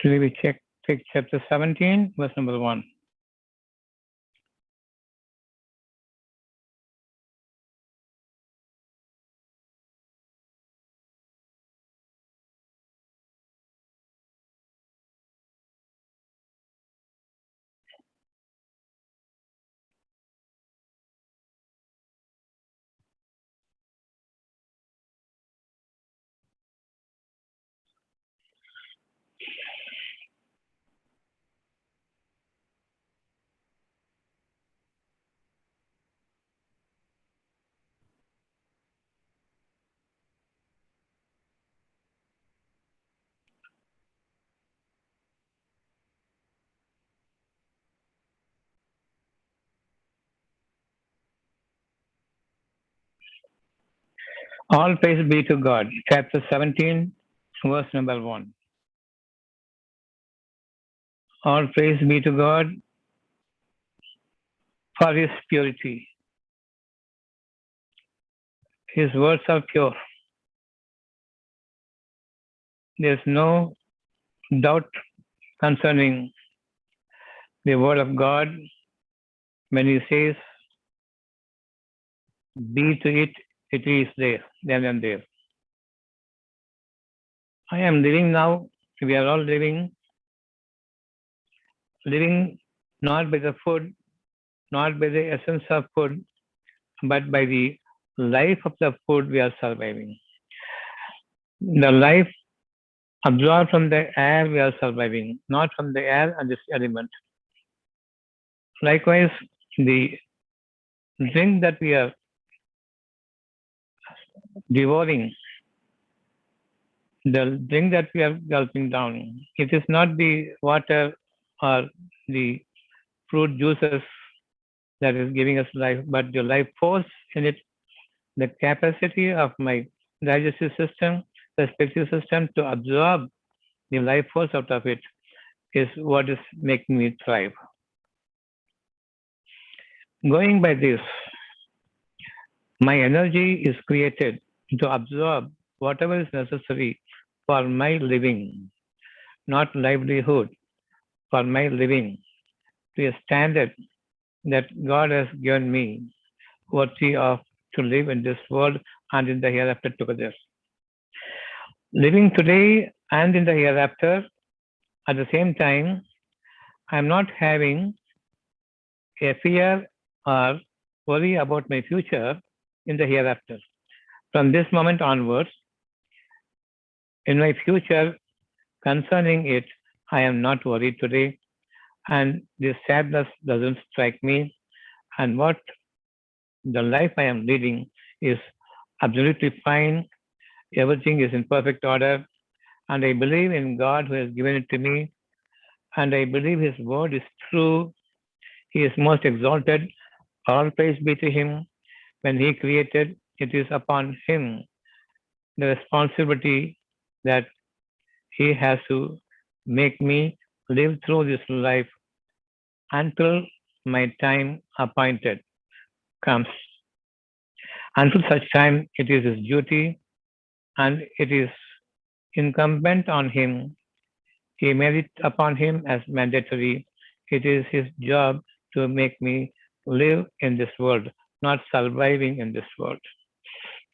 Today we take chapter 17, verse number 1. All praise be to God. Chapter 17, verse number 1. All praise be to God for His purity. His words are pure. There is no doubt concerning the word of God when He says, be to it, it is there, then and there. I am living now, we are all living not by the food, not by the essence of food, but by the life of the food we are surviving. The life absorbed from the air we are surviving, not from the air and this element. Likewise, the drink that we are devouring, the drink that we are gulping down, it is not the water or the fruit juices that is giving us life, but the life force in it, the capacity of my digestive system, respective system to absorb the life force out of it is what is making me thrive. Going by this, my energy is created to absorb whatever is necessary for my living, not livelihood, for my living, to a standard that God has given me worthy of to live in this world and in the hereafter together. Living today and in the hereafter, at the same time, I am not having a fear or worry about my future in the hereafter. From this moment onwards, in my future concerning it, I am not worried today, and this sadness doesn't strike me. And what the life I am leading is absolutely fine. Everything is in perfect order, and I believe in God who has given it to me, and I believe His word is true. He is most exalted. All praise be to Him. When He created, it is upon Him the responsibility that He has to make me live through this life until my time appointed comes. Until such time, it is His duty and it is incumbent on Him. He made it upon Him as mandatory. It is His job to make me live in this world, not surviving in this world.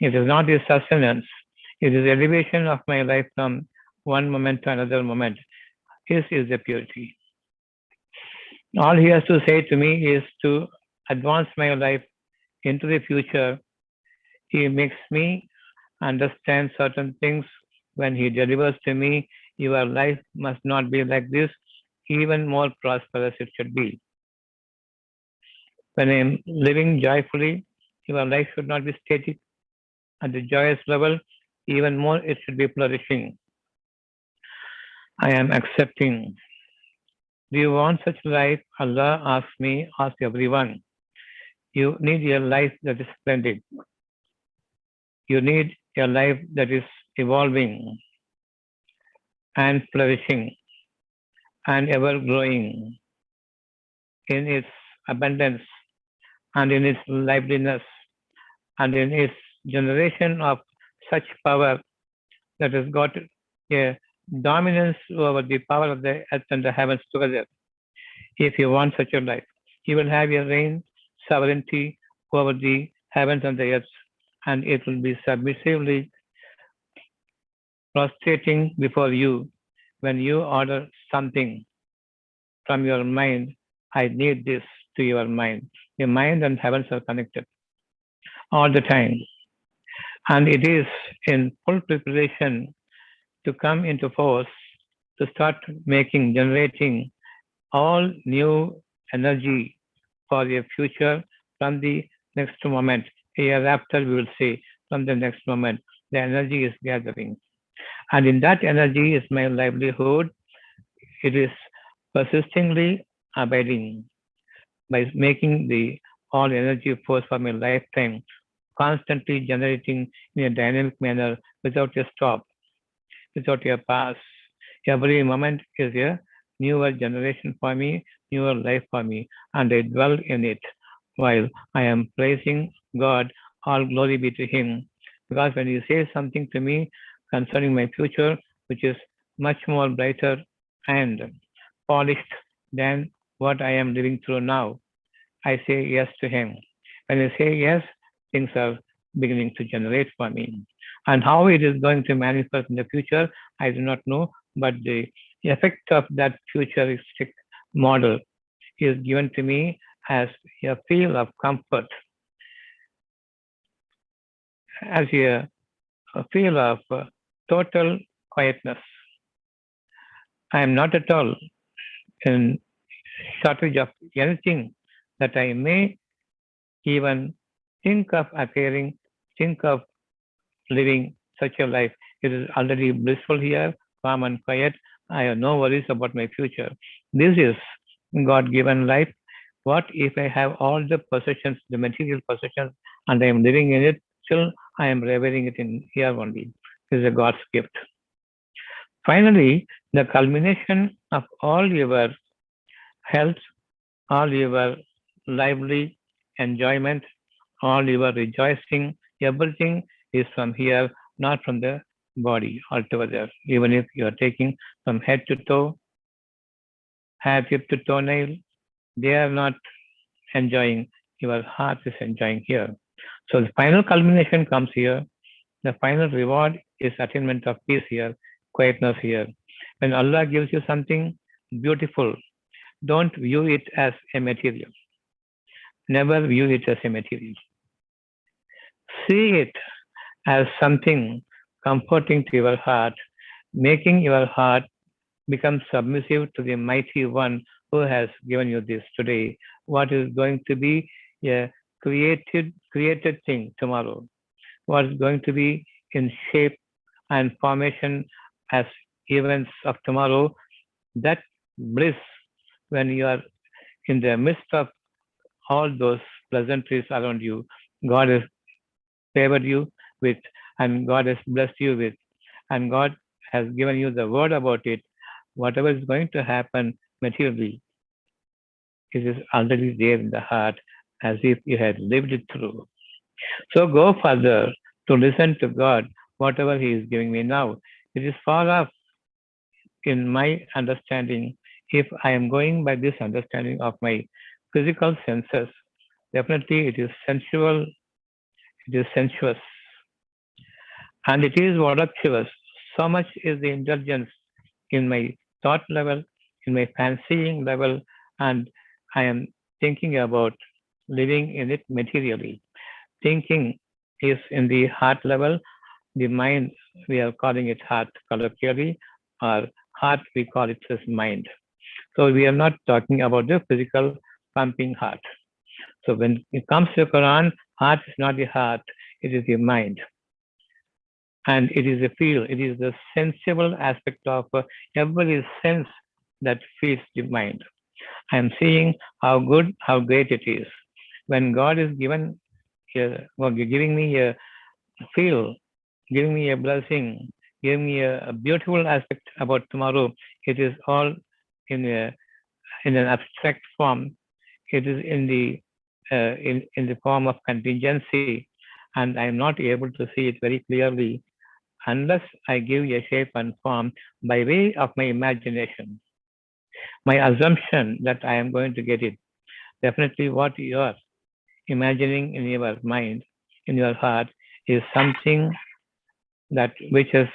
It is not His sustenance. It is elevation of my life from one moment to another moment. His is the purity. All He has to say to me is to advance my life into the future. He makes me understand certain things when He delivers to me. Your life must not be like this, even more prosperous it should be. When I am living joyfully, your life should not be static at the joyous level, even more it should be flourishing. I am accepting. Do you want such life? Allah asks me, ask everyone. You need a life that is splendid. You need a life that is evolving and flourishing and ever growing in its abundance and in its liveliness and in its generation of such power that has got a dominance over the power of the earth and the heavens together. If you want such a life, you will have your reign, sovereignty over the heavens and the earth, and it will be submissively prostrating before you when you order something from your mind. I need this to your mind. The mind and heavens are connected all the time, and it is in full preparation to come into force to start making, generating all new energy for your future from the next moment. Hereafter, we will see from the next moment, the energy is gathering. And in that energy is my livelihood. It is persistingly abiding by making the all energy force for my lifetime, constantly generating in a dynamic manner without a stop, without a pause. Every moment is a newer generation for me, newer life for me, and I dwell in it while I am praising God. All glory be to Him. Because when you say something to me concerning my future, which is much more brighter and polished than what I am living through now, I say yes to him. When I say yes, things are beginning to generate for me. And how it is going to manifest in the future, I do not know, but the effect of that futuristic model is given to me as a feel of comfort, as a feel of total quietness. I am not at all in shortage of anything that I may even think of appearing, think of living such a life. It is already blissful here, calm and quiet. I have no worries about my future. This is God given life. What if I have all the possessions, the material possessions, and I am living in it? Still, I am revering it in here only. This is a God's gift. Finally, the culmination of all your health, all your lively enjoyment, all your rejoicing, everything is from here, not from the body altogether. Even if you are taking from head to toe, head tip to toenail, they are not enjoying. Your heart is enjoying here. So the final culmination comes here. The final reward is attainment of peace here, quietness here. When Allah gives you something beautiful, don't view it as a material. Never view it as a material. See it as something comforting to your heart, making your heart become submissive to the mighty one who has given you this today. What is going to be a created thing tomorrow? What is going to be in shape and formation as events of tomorrow? That bliss when you are in the midst of all those pleasantries around you, God has favored you with, and God has blessed you with, and God has given you the word about it. Whatever is going to happen materially, it is already there in the heart as if you had lived it through. So go further to listen to God, whatever He is giving me now. It is far off in my understanding. If I am going by this understanding of my physical senses, definitely it is sensual, it is sensuous, and it is voluptuous. So much is the indulgence in my thought level, in my fancying level, and I am thinking about living in it materially. Thinking is in the heart level, the mind, we are calling it heart colloquially, or heart, we call it as mind. So we are not talking about the physical pumping heart. So when it comes to Quran, heart is not the heart, it is the mind. And it is a feel, it is the sensible aspect of every sense that feeds the mind. I am seeing how good, how great it is. When God is giving me a feel, giving me a blessing, giving me a beautiful aspect about tomorrow, it is all in in an abstract form. It is in the form of contingency, and I am not able to see it very clearly. unless I give a shape and form by way of my imagination, my assumption that I am going to get it. Definitely, what you are imagining in your mind, in your heart, is something that which has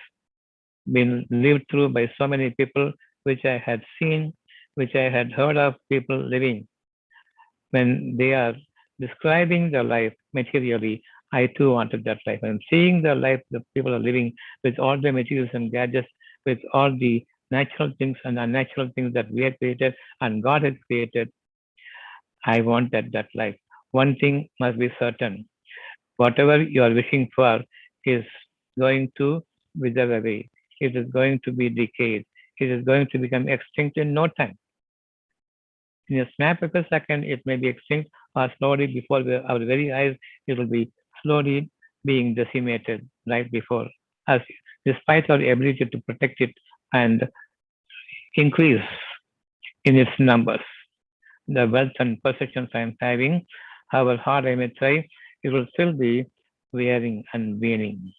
been lived through by so many people, which I had seen, which I had heard of people living. When they are describing their life materially, I too wanted that life. And seeing the life that people are living with all the materials and gadgets, with all the natural things and unnatural things that we had created and God had created, I wanted that life. One thing must be certain. Whatever you are wishing for is going to wither away. It is going to be decayed. It is going to become extinct in no time. In a snap of a second, it may be extinct, or slowly before our very eyes, it will be slowly being decimated right before us, despite our ability to protect it and increase in its numbers. The wealth and possessions I am having, however hard I may try, it will still be wearing and waning.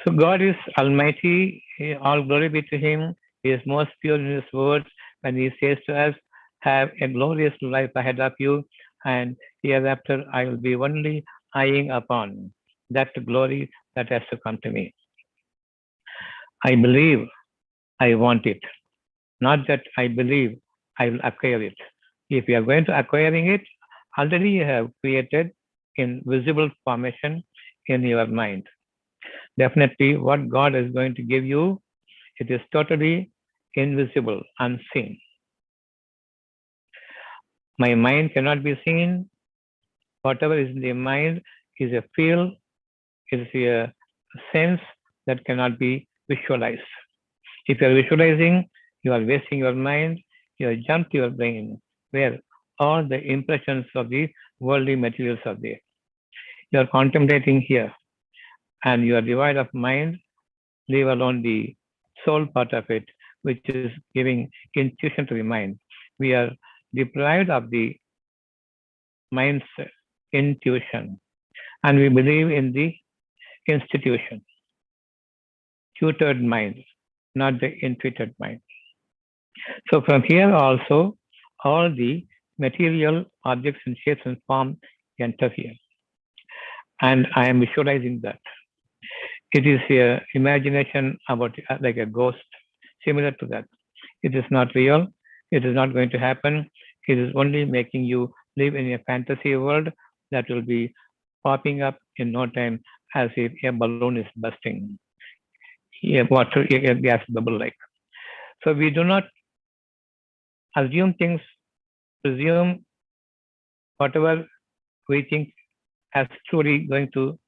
So God is Almighty. All glory be to Him. He is most pure in His words when He says to us, "Have a glorious life ahead of you, and hereafter I will be only eyeing upon that glory that has to come to me." I believe I want it, not that I believe I will acquire it. If you are going to acquiring it, already you have created in visible formation in your mind. Definitely, what God is going to give you, it is totally invisible, unseen. My mind cannot be seen. Whatever is in the mind is a feel, is a sense that cannot be visualized. If you are visualizing, you are wasting your mind, you have jumped your brain, where all the impressions of the worldly materials are there. You are contemplating here, and you are devoid of mind, leave alone the soul part of it, which is giving intuition to the mind. We are deprived of the mind's intuition, and we believe in the institution, tutored mind, not the intuited mind. So from here also, all the material objects and shapes and form enter here. And I am visualizing that. It is a imagination about like a ghost, similar to that. It is not real. It is not going to happen. It is only making you live in a fantasy world that will be popping up in no time as if a balloon is bursting, a water, a gas bubble like. So we do not assume things, presume whatever we think as truly going to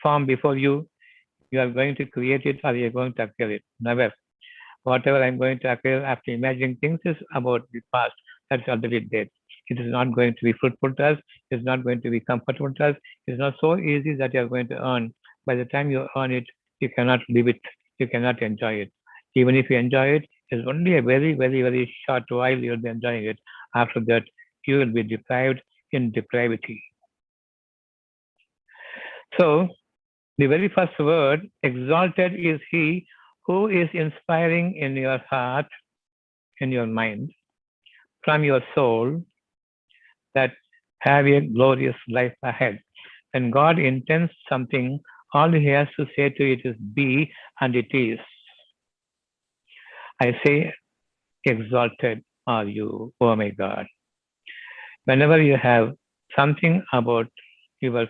form before you, you are going to create it or you are going to acquire it. Never. Whatever I'm going to acquire after imagining things is about the past that's already dead. It is not going to be fruitful to us. It's not going to be comfortable to us. It's not so easy that you are going to earn. By the time you earn it, you cannot live it. You cannot enjoy it. Even if you enjoy it, it's only a very, very, very short while you'll be enjoying it. After that, you will be deprived in depravity. So, the very first word, exalted, is He who is inspiring in your heart, in your mind, from your soul, that have a glorious life ahead. When God intends something, all He has to say to it is be, and it is. I say, exalted are you, oh my God. Whenever you have something about your,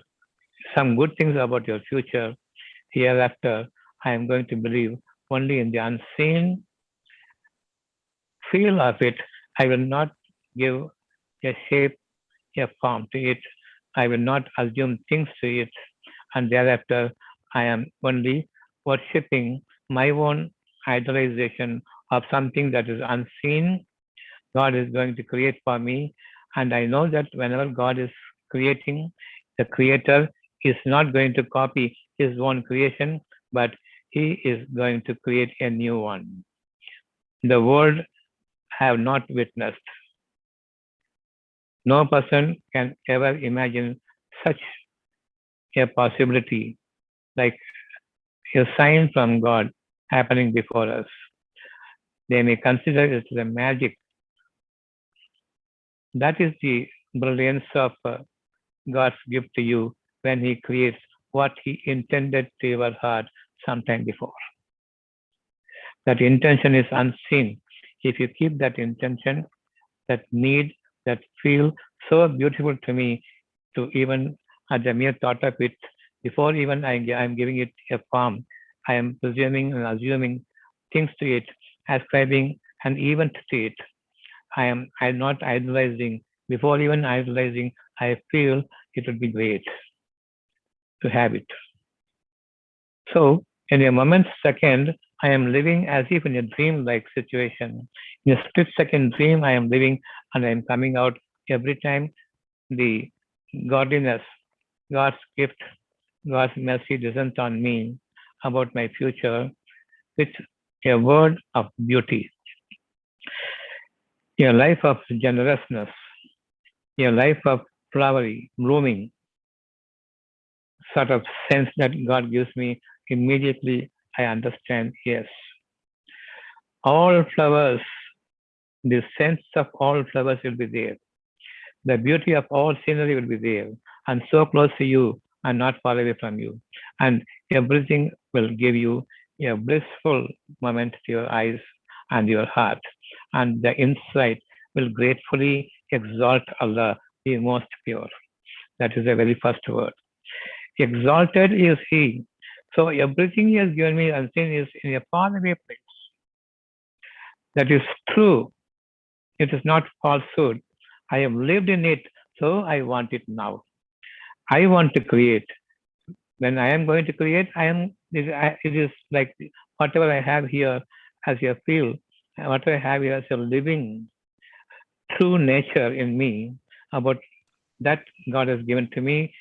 some good things about your future, hereafter, I am going to believe only in the unseen feel of it. I will not give a shape, a form to it. I will not assume things to it. And thereafter, I am only worshipping my own idolization of something that is unseen. God is going to create for me. And I know that whenever God is creating, the creator is not going to copy his own creation, but he is going to create a new one. The world have not witnessed. No person can ever imagine such a possibility like a sign from God happening before us. They may consider it the magic. That is the brilliance of God's gift to you when He creates what He intended to your heart sometime before. That intention is unseen. If you keep that intention, that need, that feel so beautiful to me, to even at the mere thought of it, before even I'm giving it a form, I am presuming and assuming things to it, ascribing an event to it. I'm not idolizing. Before even idolizing, I feel it would be great to have it. So, in a moment's second, I am living as if in a dream-like situation. In a split-second dream, I am living and I am coming out every time the godliness, God's gift, God's mercy descends on me about my future with a word of beauty, a life of generousness, a life of flowery, blooming sort of sense that God gives me. Immediately I understand, yes, all flowers, the sense of all flowers will be there. The beauty of all scenery will be there, and so close to you and not far away from you. And everything will give you a blissful moment to your eyes and your heart. And the insight will gratefully exalt Allah, the most pure. That is the very first word. Exalted is He. So everything He has given me unseen is in a faraway place. That is true. It is not falsehood. I have lived in it, so I want it now. I want to create. When I am going to create, it is like whatever I have here as a feel, whatever I have here as a living true nature in me, about that God has given to me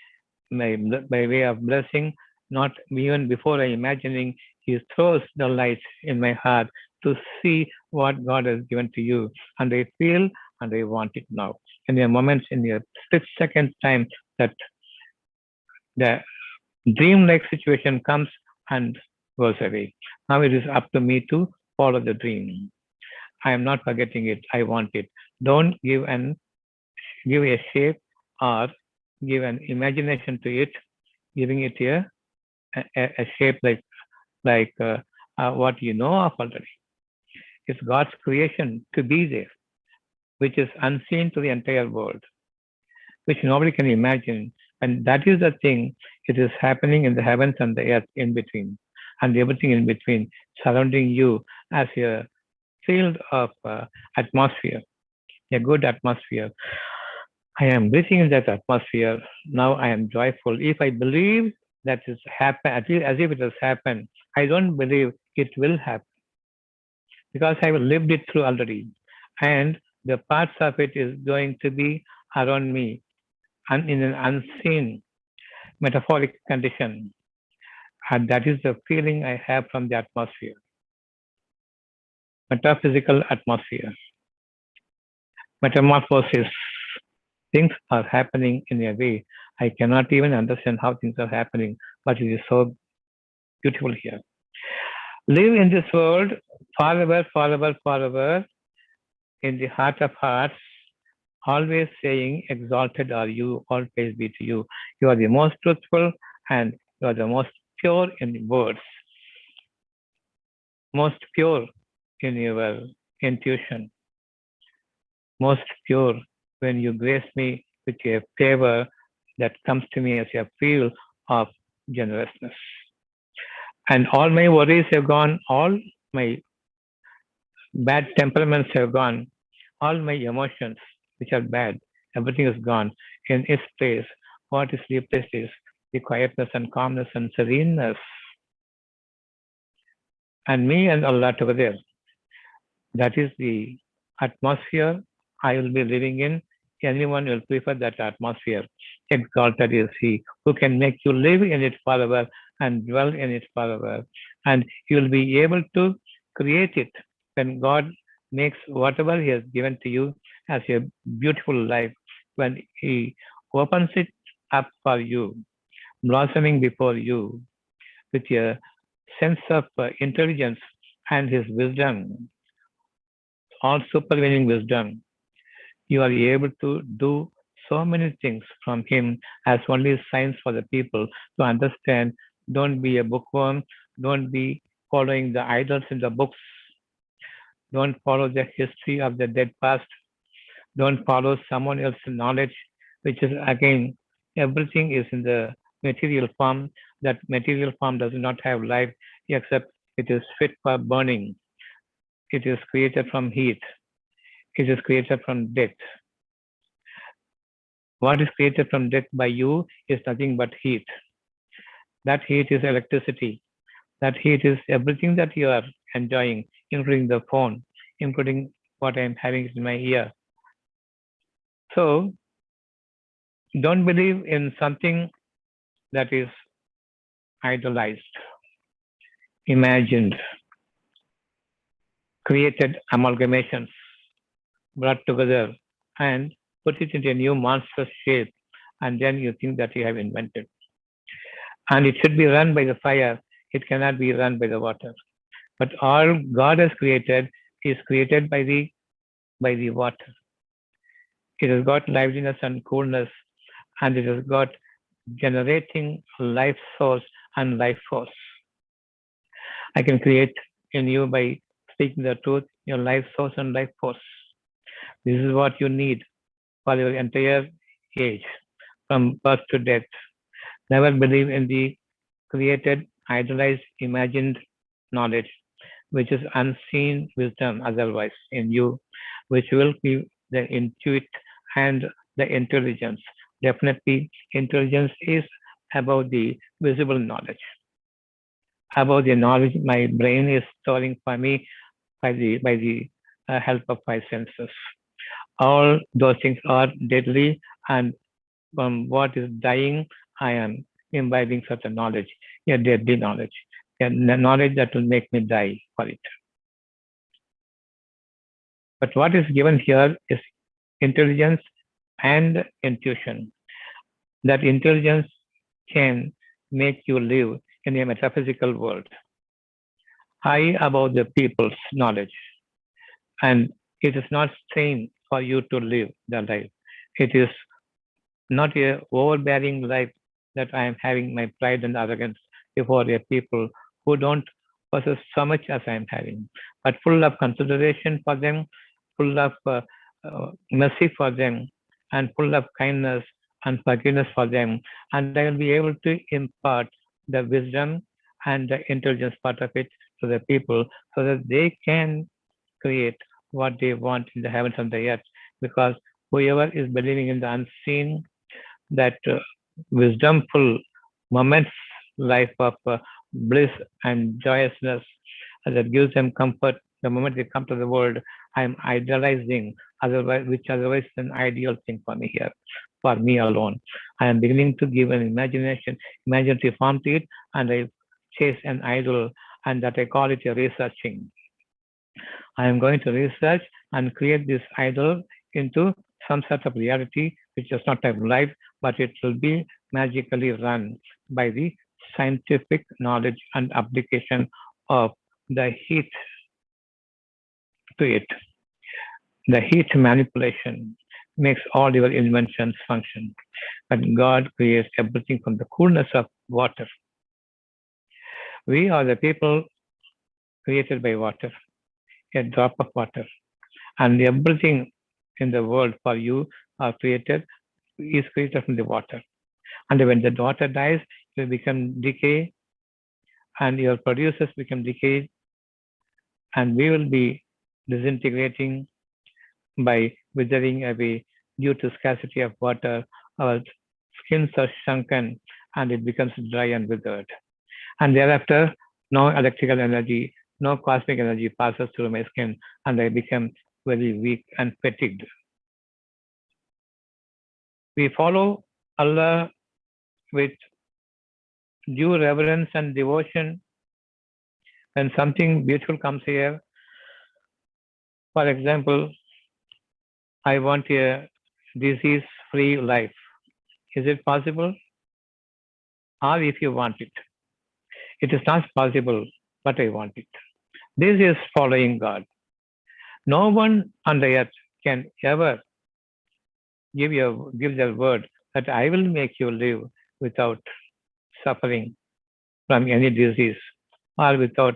by way of blessing, not even before I imagining, He throws the light in my heart to see what God has given to you. And I feel and I want it now. In a moment, in a split second time, that the dream-like situation comes and goes away. Now it is up to me to follow the dream. I am not forgetting it. I want it. Don't give a shape or give an imagination to it, giving it a shape like what you know of already. It's God's creation to be there, which is unseen to the entire world, which nobody can imagine. And that is the thing, it is happening in the heavens and the earth in between, and everything in between, surrounding you as a field of atmosphere, a good atmosphere. I am breathing in that atmosphere. Now I am joyful. If I believe that is happen, at least as if it has happened, I don't believe it will happen because I have lived it through already. And the parts of it is going to be around me and in an unseen metaphoric condition. And that is the feeling I have from the atmosphere, metaphysical atmosphere, metamorphosis. Things are happening in a way I cannot even understand how things are happening, but it is so beautiful here. Live in this world forever, forever, forever, in the heart of hearts, always saying, exalted are you, all praise be to you. You are the most truthful and you are the most pure in words, most pure in your intuition, most pure when you grace me with a favor that comes to me as a feel of generousness. And all my worries have gone, all my bad temperaments have gone, all my emotions, which are bad, everything is gone. In its place, what is replaced is the quietness and calmness and sereneness. And me and Allah together, that is the atmosphere I will be living in. Anyone will prefer that atmosphere. Exalted is He who can make you live in it forever and dwell in it forever. And you will be able to create it when God makes whatever He has given to you as a beautiful life, when He opens it up for you, blossoming before you with a sense of intelligence and his wisdom, all supervening wisdom. You are able to do so many things from him as only signs for the people to understand. Don't be a bookworm. Don't be following the idols in the books. Don't follow the history of the dead past. Don't follow someone else's knowledge, which is again, everything is in the material form. That material form does not have life except it is fit for burning. It is created from heat. It is created from death. What is created from death by you is nothing but heat. That heat is electricity. That heat is everything that you are enjoying, including the phone, including what I am having in my ear. So don't believe in something that is idolized, imagined, created amalgamations, brought together, and put it into a new monstrous shape, and then you think that you have invented. And it should be run by the fire, it cannot be run by the water. But all God has created is created by the water. It has got liveliness and coolness, and it has got generating life source and life force. I can create in you by speaking the truth, your life source and life force. This is what you need for your entire age, from birth to death. Never believe in the created, idolized, imagined knowledge, which is unseen wisdom otherwise in you, which will give the intuit and the intelligence. Definitely, intelligence is about the visible knowledge, about the knowledge my brain is storing for me by the help of my senses. All those things are deadly, and from what is dying, I am imbibing certain knowledge, a deadly knowledge, a knowledge that will make me die for it. But what is given here is intelligence and intuition. That intelligence can make you live in a metaphysical world, high above the people's knowledge. And it is not strain for you to live the life. It is not a overbearing life that I am having my pride and arrogance before a people who don't possess so much as I am having, but full of consideration for them, full of mercy for them, and full of kindness and forgiveness for them. And I will be able to impart the wisdom and the intelligence part of it to the people so that they can create what they want in the heavens and the earth. Because whoever is believing in the unseen, that wisdomful moments, life of bliss and joyousness that gives them comfort the moment they come to the world, I am idolizing, otherwise, which otherwise is an ideal thing for me here, for me alone. I am beginning to give an imaginative form to it, and I chase an idol, and that I call it a researching. I am going to research and create this idol into some sort of reality which does not have life, but it will be magically run by the scientific knowledge and application of the heat to it. The heat manipulation makes all your inventions function. But God creates everything from the coolness of water. We are the people created by water, a drop of water. And everything in the world for you are created is created from the water. And when the water dies, you become decay, and your producers become decayed, and we will be disintegrating by withering away due to scarcity of water. Our skins are shrunken, and it becomes dry and withered. And thereafter, no electrical energy, no cosmic energy passes through my skin, and I become very weak and fatigued. We follow Allah with due reverence and devotion. When something beautiful comes here, for example, I want a disease free life. Is it possible? Or if you want it, It is not possible, but I want it. This is following God. No one on the earth can ever give their word that I will make you live without suffering from any disease or without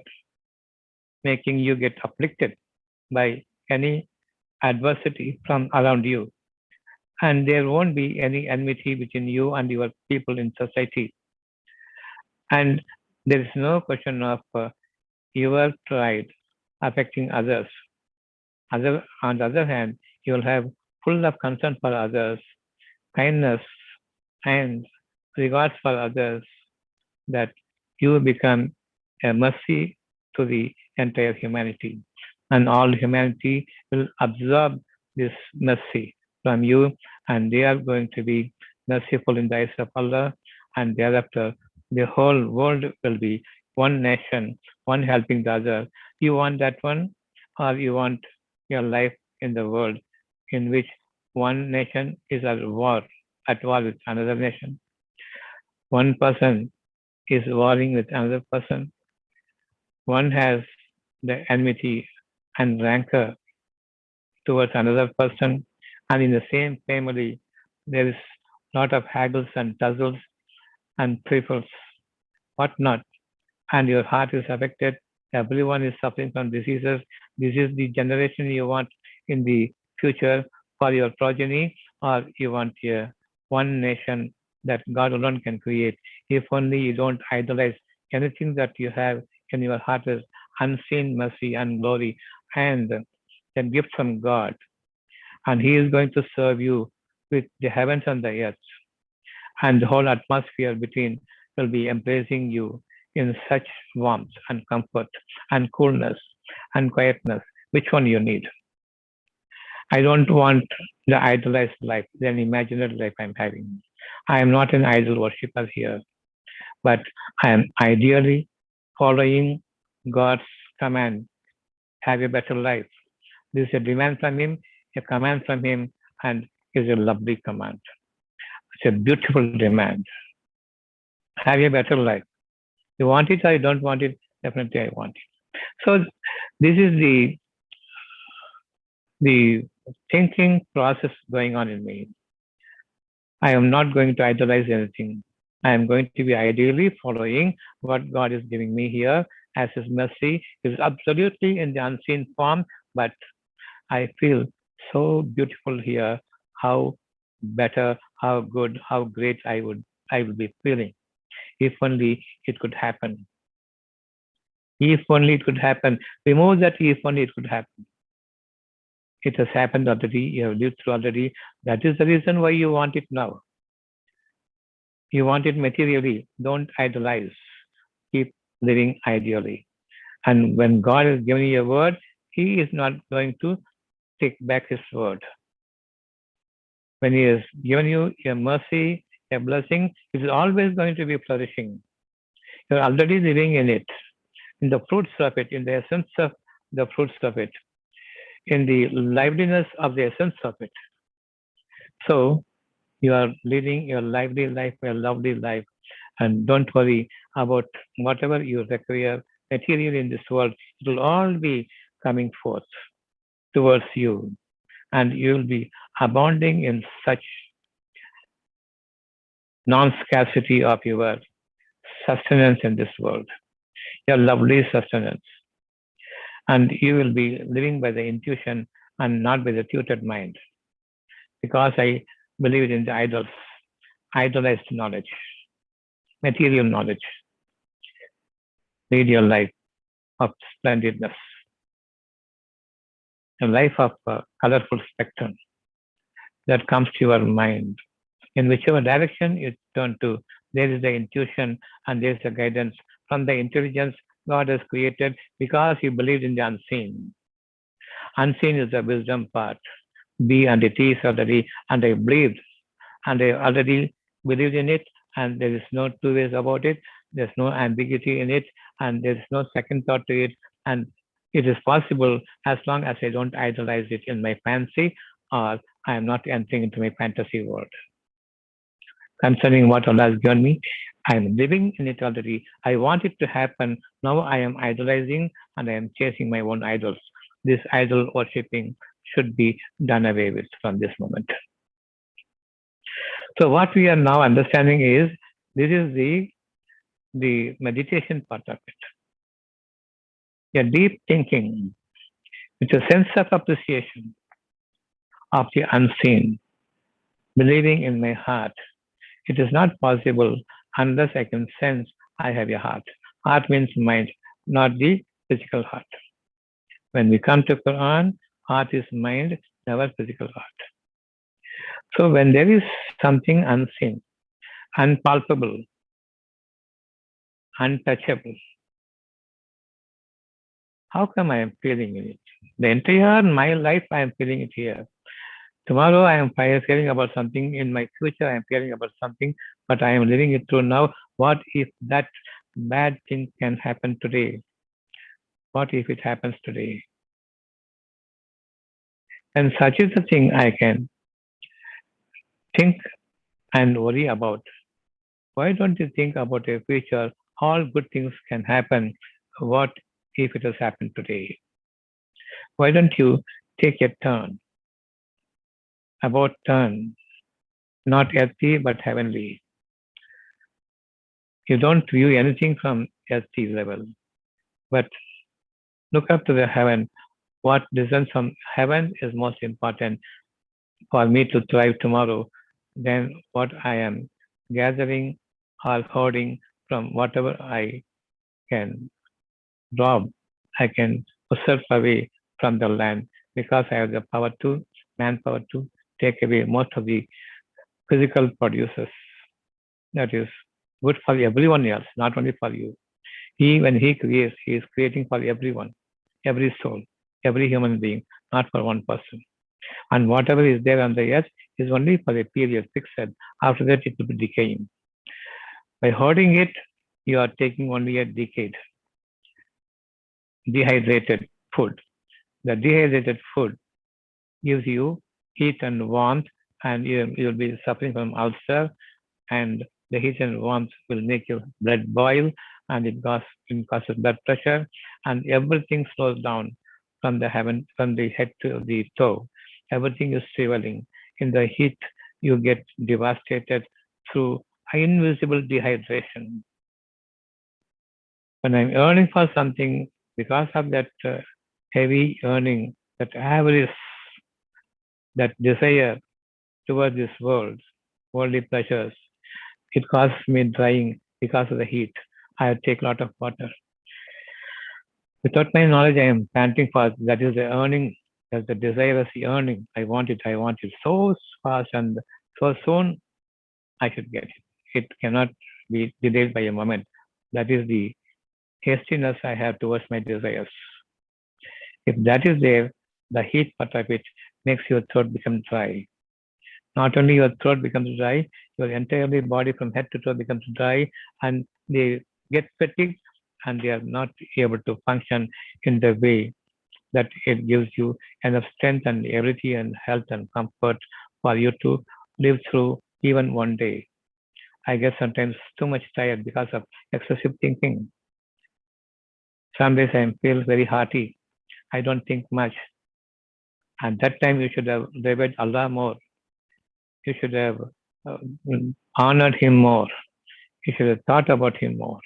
making you get afflicted by any adversity from around you. And there won't be any enmity between you and your people in society. And there is no question of your pride affecting others. On the other hand, you will have full of concern for others, kindness, and regards for others, that you become a mercy to the entire humanity. And all humanity will absorb this mercy from you, and they are going to be merciful in the eyes of Allah. And thereafter, the whole world will be one nation, one helping the other. You want that one, or you want your life in the world in which one nation is at war with another nation. One person is warring with another person. One has the enmity and rancor towards another person, and in the same family, there is lot of haggles and tussles and trifles, whatnot, and your heart is affected. Everyone is suffering from diseases. This is the generation you want in the future for your progeny, or you want a one nation that God alone can create. If only you don't idolize anything that you have in your heart is unseen mercy and glory and a gift from God. And He is going to serve you with the heavens and the earth. And the whole atmosphere between will be embracing you in such warmth and comfort and coolness and quietness. Which one you need? I don't want the idolized life, the imaginary life I'm having. I am not an idol worshipper here, but I am ideally following God's command, have a better life. This is a demand from Him, a command from Him, and is a lovely command. It's a beautiful demand. Have a better life. You want it or you don't want it? Definitely I want it. So this is the thinking process going on in me. I am not going to idolize anything. I am going to be ideally following what God is giving me here as His mercy. It is absolutely in the unseen form, but I feel so beautiful here, how better, how good, how great I will be feeling. If only it could happen. If only it could happen. Remove that if only it could happen. It has happened already. You have lived through already. That is the reason why you want it now. You want it materially. Don't idolize. Keep living ideally. And when God has given you a word, He is not going to take back His word. When He has given you a mercy, a blessing, it is always going to be flourishing. You're already living in it, in the fruits of it, in the essence of the fruits of it, in the liveliness of the essence of it. So you are leading your lively life, your lovely life, and don't worry about whatever you require material in this world. It will all be coming forth towards you, and you will be abounding in such non-scarcity of your sustenance in this world, your lovely sustenance. And you will be living by the intuition and not by the tutored mind. Because I believe in the idols, idolized knowledge, material knowledge. Lead your life of splendidness, a life of colorful spectrum that comes to your mind. In whichever direction you turn to, there is the intuition and there is the guidance from the intelligence God has created because you believed in the unseen. Unseen is the wisdom part. Be and it is already, and I believed, and I already believed in it, and there is no two ways about it. There's no ambiguity in it, and there's no second thought to it. And it is possible as long as I don't idolize it in my fancy, or I am not entering into my fantasy world. Concerning what Allah has given me, I am living in it already. I want it to happen. Now I am idolizing and I am chasing my own idols. This idol worshipping should be done away with from this moment. So what we are now understanding is this is the meditation part of it. A deep thinking with a sense of appreciation of the unseen, believing in my heart. It is not possible unless I can sense I have a heart. Heart means mind, not the physical heart. When we come to Quran, heart is mind, never physical heart. So when there is something unseen, unpalpable, untouchable, how come I am feeling it? The entire my life I am feeling it here. Tomorrow I am fearing about something. In my future I am fearing about something, but I am living it through now. What if that bad thing can happen today? What if it happens today? And such is the thing I can think and worry about. Why don't you think about a future? All good things can happen. What if it has happened today? Why don't you take a turn? About turn, not earthly but heavenly. You don't view anything from earthly level, but look up to the heaven. What descends from heaven is most important for me to thrive tomorrow than what I am gathering or hoarding from whatever I can rob. I can usurp away from the land because I have the power to, manpower to take away most of the physical produces. That is good for everyone else, not only for you. When he creates, he is creating for everyone, every soul, every human being, not for one person. And whatever is there on the earth is only for a period fixed. After that, it will be decaying. By hoarding it, you are taking only a decade, dehydrated food. The dehydrated food gives you heat and warmth, and you'll be suffering from ulcer, and the heat and warmth will make your blood boil, and it causes blood pressure, and everything slows down from the head to the toe. Everything is shriveling. In the heat, you get devastated through invisible dehydration. When I'm earning for something, because of that heavy earning, that avarice, that desire towards this world, worldly pleasures, it causes me drying because of the heat. I take a lot of water. Without my knowledge, I am panting for that is the earning, that's the desirous earning. I want it so fast and so soon I should get it. It cannot be delayed by a moment. That is the hastiness I have towards my desires. If that is there, the heat part of it makes your throat become dry. Not only your throat becomes dry, your entire body from head to toe becomes dry, and they get fatigued and they are not able to function in the way that it gives you enough strength and ability and health and comfort for you to live through even one day. I get sometimes too much tired because of excessive thinking. Some days I feel very hearty. I don't think much. At that time, you should have revered Allah more. You should have uh, honored Him more. You should have thought about Him more.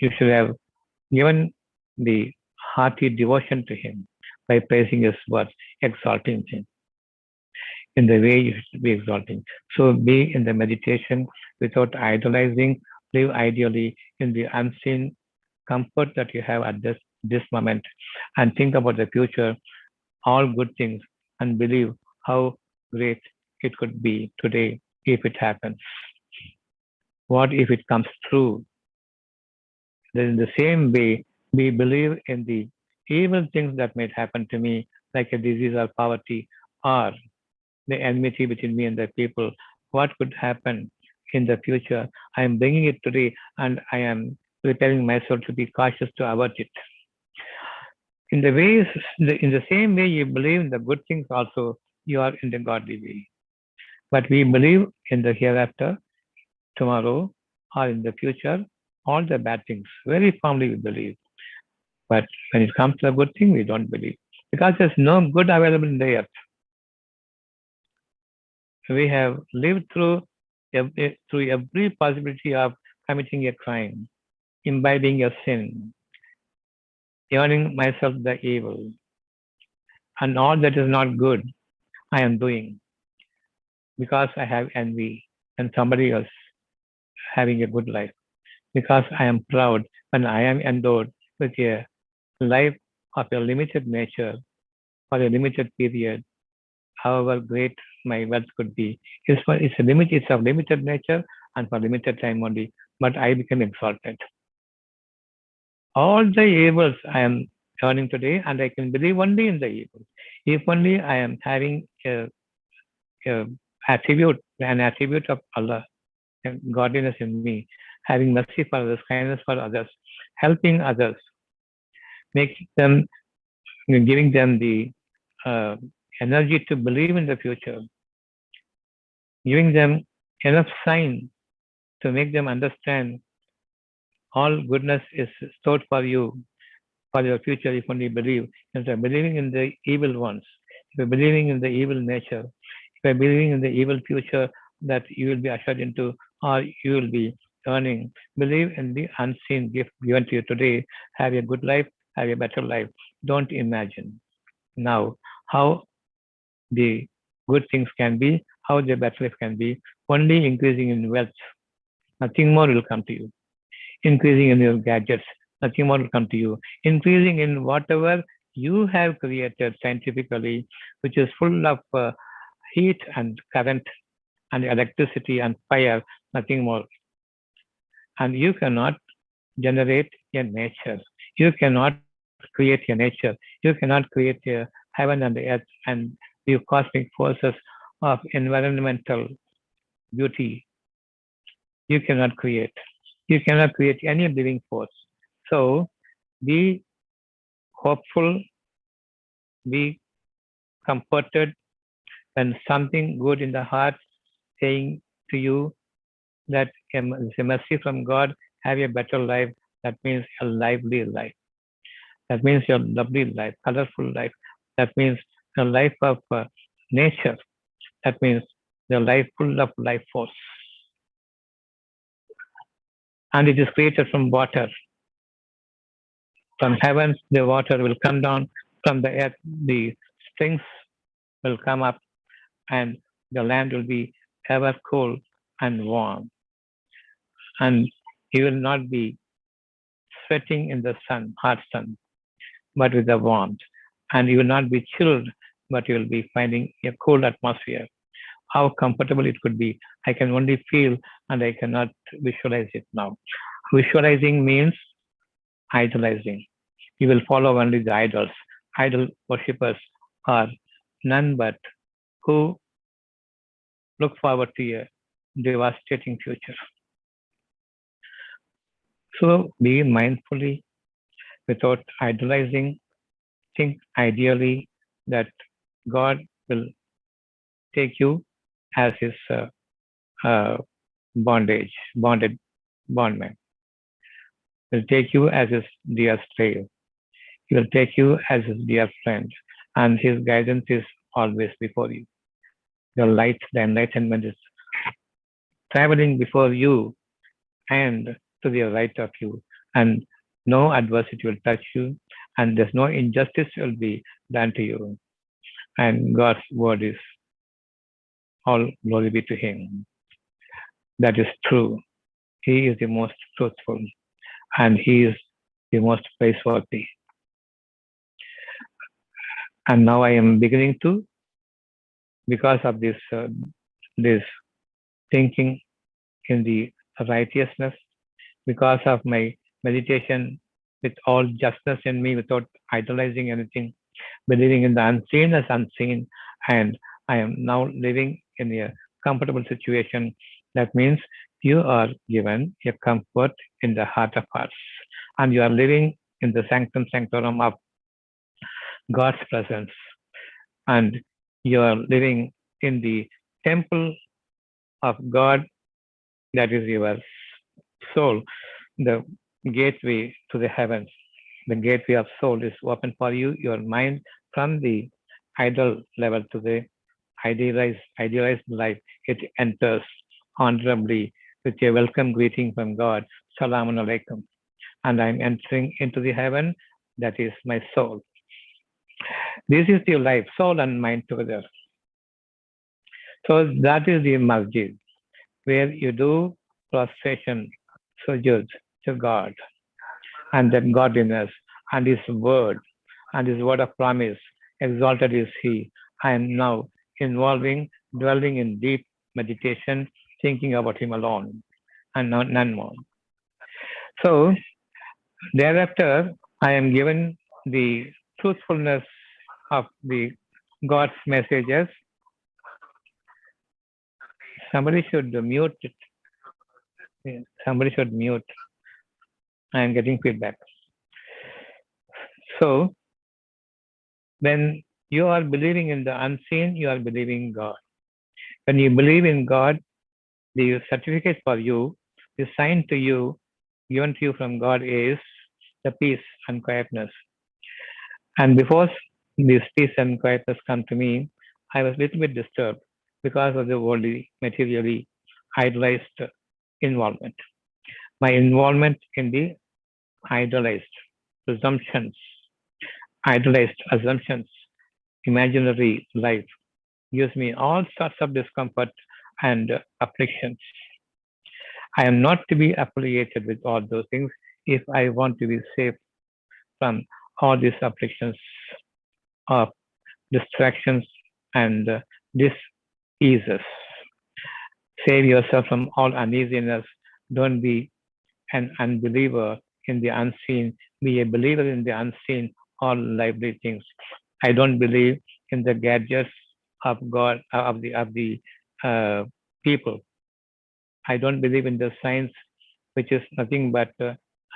You should have given the hearty devotion to Him by praising His words, exalting Him in the way you should be exalting. So be in the meditation without idolizing, live ideally in the unseen comfort that you have at this moment, and think about the future, all good things, and believe how great it could be today if it happens. What if it comes true? Then, in the same way, we believe in the evil things that might happen to me, like a disease or poverty, or the enmity between me and the people. What could happen in the future? I am bringing it today, and I am preparing myself to be cautious to avert it. In the same way you believe in the good things, also you are in the godly way. But we believe in the hereafter, tomorrow, or in the future, all the bad things. Very firmly we believe. But when it comes to a good thing, we don't believe. Because there's no good available in the earth. We have lived through every possibility of committing a crime, imbibing a sin, earning myself the evil, and all that is not good I am doing because I have envy and somebody else having a good life. Because I am proud when I am endowed with a life of a limited nature for a limited period, however great my wealth could be. It's of limited nature and for limited time only, but I become exalted. All the evils I am earning today, and I can believe only in the evils. If only I am having a an attribute of Allah, and godliness in me, having mercy for others, kindness for others, helping others, making them, giving them the uh, energy to believe in the future, giving them enough sign to make them understand all goodness is stored for you, for your future, if only believe. Instead of believing in the evil ones, if you're believing in the evil nature, if you're believing in the evil future that you will be ushered into or you will be earning, believe in the unseen gift given to you today. Have a good life, have a better life. Don't imagine now how the good things can be, how the better life can be, only increasing in wealth. Nothing more will come to you. Increasing in your gadgets, nothing more will come to you. Increasing in whatever you have created scientifically, which is full of heat and current and electricity and fire, nothing more. And you cannot generate a nature. You cannot create a nature. You cannot create a heaven and the earth and the cosmic forces of environmental beauty. You cannot create. You cannot create any living force. So be hopeful, be comforted when something good in the heart saying to you that it's a mercy from God, have a better life. That means a lively life. That means your lovely life, colorful life. That means a life of nature. That means the life full of life force. And it is created from water. From heavens, the water will come down. From the earth, the springs will come up, and the land will be ever cool and warm. And you will not be sweating in the sun, hot sun, but with the warmth. And you will not be chilled, but you will be finding a cool atmosphere. How comfortable it could be. I can only feel and I cannot visualize it now. Visualizing means idolizing. You will follow only the idols. Idol worshippers are none but who look forward to a devastating future. So be mindfully without idolizing. Think ideally that God will take you as his uh, bonded bondman. Will take you as his dear slave. He will take you as his dear friend, and his guidance is always before you. Your light, the enlightenment is traveling before you and to the right of you, and no adversity will touch you, and there's no injustice will be done to you. And God's word is all glory be to him. That is true. He is the most truthful and he is the most praiseworthy. And now I am beginning to, because of this thinking in the righteousness, because of my meditation with all justness in me, without idolizing anything, believing in the unseen as unseen, and I am now living in a comfortable situation. That means you are given a comfort in the heart of hearts, and you are living in the sanctum sanctorum of God's presence, and you are living in the temple of God that is yours. Soul, the gateway to the heavens. The gateway of soul is open for you, your mind, from the idol level to the idealized life. It enters honorably with a welcome greeting from God. Salamun alaikum. And I'm entering into the heaven that is my soul. This is the life, soul and mind together. So that is the masjid where you do prostration, sujood to God and that godliness and His word and His word of promise. Exalted is He. I am now involving, dwelling in deep meditation, thinking about Him alone and none more. So thereafter, I am given the truthfulness of the God's messages. Somebody should mute it. Somebody should mute. I am getting feedback. So when you are believing in the unseen, you are believing God. When you believe in God, the certificate for you, the sign to you, given to you from God is the peace and quietness. And before this peace and quietness come to me, I was a little bit disturbed because of the worldly, materially idolized involvement. My involvement in the idolized presumptions, idolized assumptions, imaginary life gives me all sorts of discomfort and afflictions. I am not to be affiliated with all those things if I want to be safe from all these afflictions of distractions and diseases. Save yourself from all uneasiness. Don't be an unbeliever in the unseen. Be a believer in the unseen, all lively things. I don't believe in the gadgets of God of the people. I don't believe in the science, which is nothing but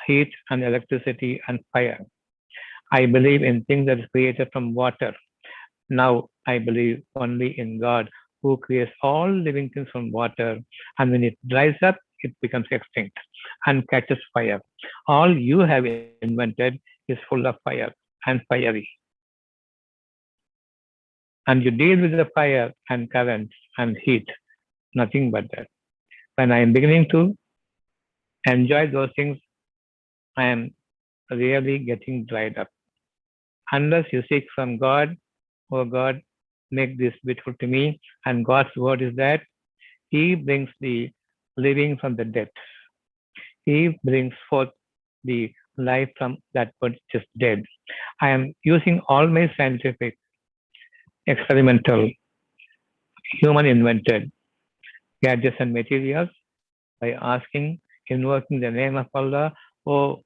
heat and electricity and fire. I believe in things that is created from water. Now I believe only in God who creates all living things from water, and when it dries up, it becomes extinct and catches fire. All you have invented is full of fire and fiery, and you deal with the fire and current and heat, nothing but that. When I am beginning to enjoy those things, I am really getting dried up. Unless you seek from God, oh God, make this beautiful to me. And God's word is that He brings the living from the dead. He brings forth the life from that which is dead. I am using all my scientific, experimental, human invented gadgets and materials by asking, invoking the name of Allah, oh,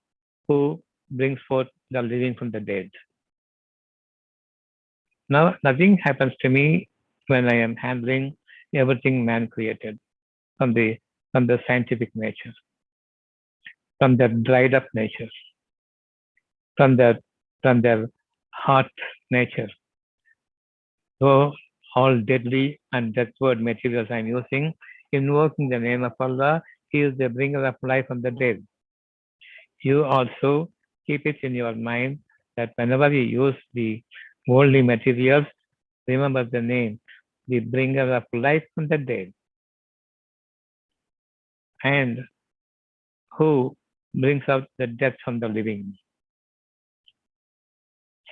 who brings forth the living from the dead. Now, nothing happens to me when I am handling everything man created from the from the scientific nature, from the dried up nature, from the from their heart nature. So all deadly and deathward materials I am using, invoking the name of Allah, He is the bringer of life from the dead. You also keep it in your mind that whenever you use the worldly materials, remember the name, the bringer of life from the dead, and who brings out the death from the living.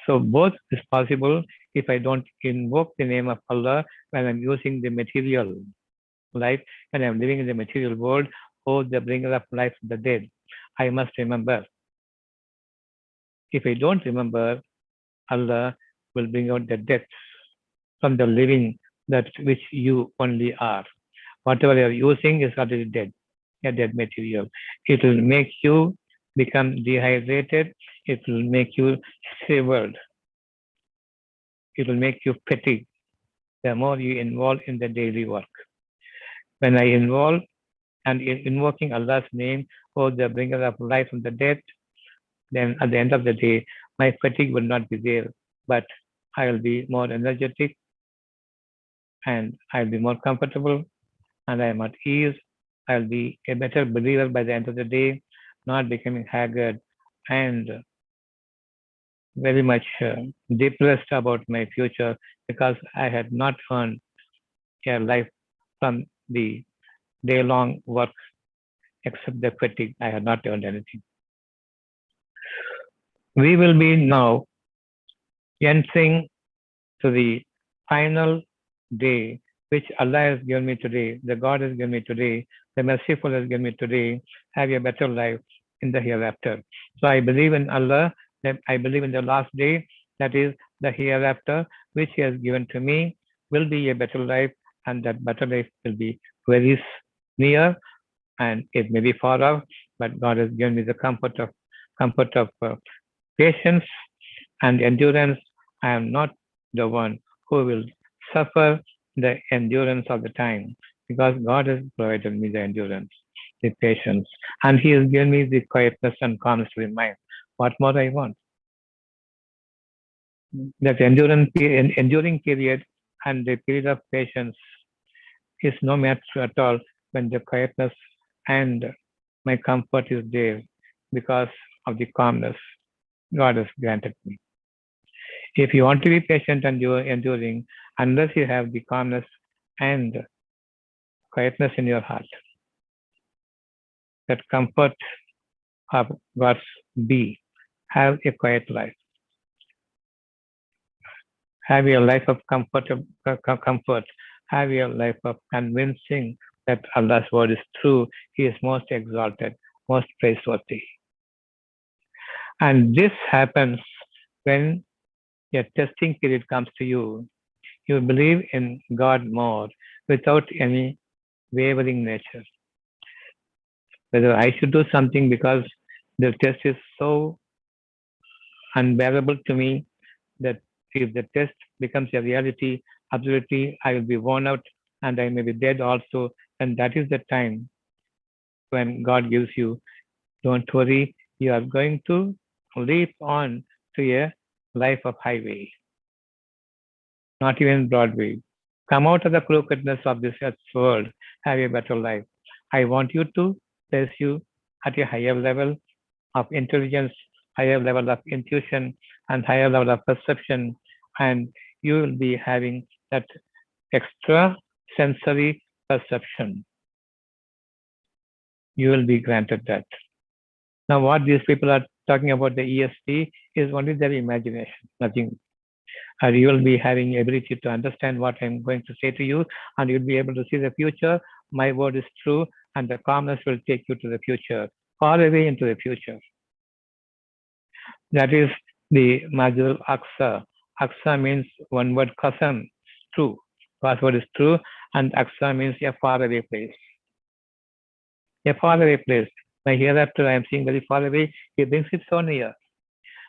So both is possible if I don't invoke the name of Allah when I'm using the material life and I'm living in the material world, oh, the bringer of life from the dead. I must remember. If I don't remember, Allah will bring out the death from the living, that which you only are. Whatever you are using is already dead, a dead material. It will make you become dehydrated. It will make you shivered. It will make you fatigued the more you involve in the daily work. When I involve and invoking Allah's name, or the bringer of life from the dead, then at the end of the day, my fatigue will not be there, but I will be more energetic and I'll be more comfortable and I am at ease I'll be a better believer by the end of the day, not becoming haggard and very much depressed about my future because I had not earned a life from the day long work except the fatigue. I had not earned anything. We will be now entering to the final day which Allah has given me today, the God has given me today, the Merciful has given me today, have a better life in the hereafter. So I believe in Allah, that I believe in the last day, that is the hereafter, which He has given to me, will be a better life, and that better life will be very near, and it may be far off, but God has given me the comfort of patience and endurance. I am not the one who will suffer the endurance of the time because God has provided me the endurance, the patience, and He has given me the quietness and calmness of the mind. What more I want? That enduring period and the period of patience is no match at all when the quietness and my comfort is there because of the calmness God has granted me. If you want to be patient and you are enduring, unless you have the calmness and quietness in your heart, that comfort of God's be, have a quiet life, have a life of comfort, have a life of convincing that Allah's word is true. He is most exalted, most praiseworthy. And this happens when a testing period comes to you. You believe in God more without any wavering nature. Whether I should do something because the test is so unbearable to me that if the test becomes a reality, absolutely, I will be worn out and I may be dead also. And that is the time when God gives you, don't worry, you are going to leap on to a life of highway, not even Broadway. Come out of the crookedness of this earth's world, have a better life. I want you to place you at a higher level of intelligence, higher level of intuition, and higher level of perception, and you will be having that extra sensory perception. You will be granted that. Now, what these people are talking about the ESP is only their imagination, nothing. And you will be having ability to understand what I'm going to say to you, and you'll be able to see the future. My word is true, and the calmness will take you to the future, far away into the future. That is the Majul Aksa. Aksa means one word kasam, true. God's word is true, and Aksa means a far away place. A far away place. By hereafter I am seeing very far away, He brings it so near.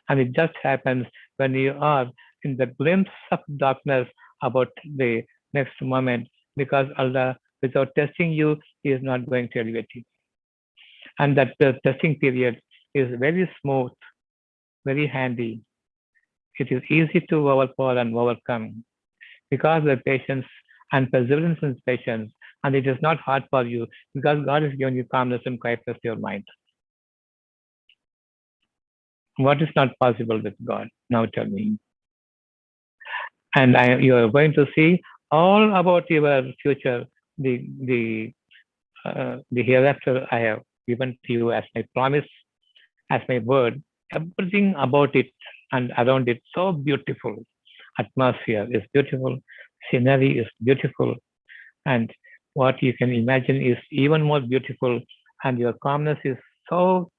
And it just happens when you are in the glimpse of darkness about the next moment, because Allah, without testing you, He is not going to elevate you. And that the testing period is very smooth, very handy. It is easy to overpower and overcome because of patience and perseverance and patience. And it is not hard for you because God has given you calmness and quietness to your mind. What is not possible with God? Now tell me. And you are going to see all about your future, the hereafter I have given to you as my promise, as my word. Everything about it and around it so beautiful. Atmosphere is beautiful, scenery is beautiful, and what you can imagine is even more beautiful. And your calmness is so